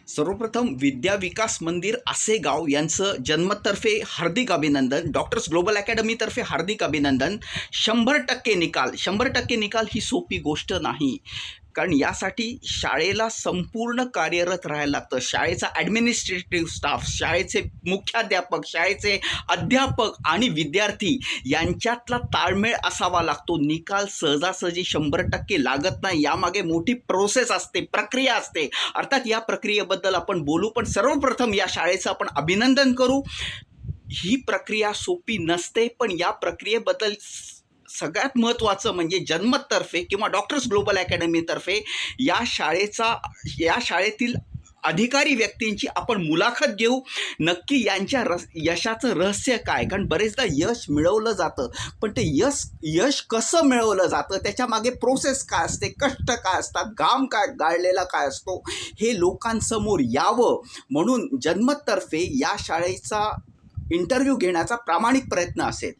सर्वप्रथम विद्या विकास मंदिर आसेगाव यांचं जन्मतर्फे हार्दिक अभिनंदन. डॉक्टर्स ग्लोबल अकॅडमीतर्फे हार्दिक अभिनंदन. 100% निकाल. 100% निकाल ही सोपी गोष्ट नाही, कारण यासाठी शाळेला संपूर्ण कार्यरत राहायला लागतं. शाळेचा ॲडमिनिस्ट्रेटिव्ह स्टाफ, शाळेचे मुख्याध्यापक, शाळेचे अध्यापक आणि विद्यार्थी यांच्यातला ताळमेळ असावा लागतो. निकाल सहजासहजी 100% लागत नाही. यामागे मोठी प्रोसेस असते, प्रक्रिया असते. अर्थात या प्रक्रियेबद्दल आपण बोलू, पण सर्वप्रथम या शाळेचं आपण अभिनंदन करू. ही प्रक्रिया सोपी नसते, पण या प्रक्रियेबद्दल सगळ्यात महत्त्वाचं म्हणजे जन्मतर्फे किंवा डॉक्टर्स ग्लोबल अकॅडमीतर्फे या शाळेतील अधिकारी व्यक्तींची आपण मुलाखत घेऊ. नक्की यांच्या यशाचं रहस्य काय, कारण बरेचदा यश मिळवलं जातं, पण ते यश कसं मिळवलं जातं, त्याच्यामागे प्रोसेस काय असते, कष्ट काय असतात, घाम काय गाळलेला काय असतो, हे लोकांसमोर यावं म्हणून जन्मतर्फे या शाळेचा इंटरव्ह्यू घेण्याचा प्रामाणिक प्रयत्न असेल.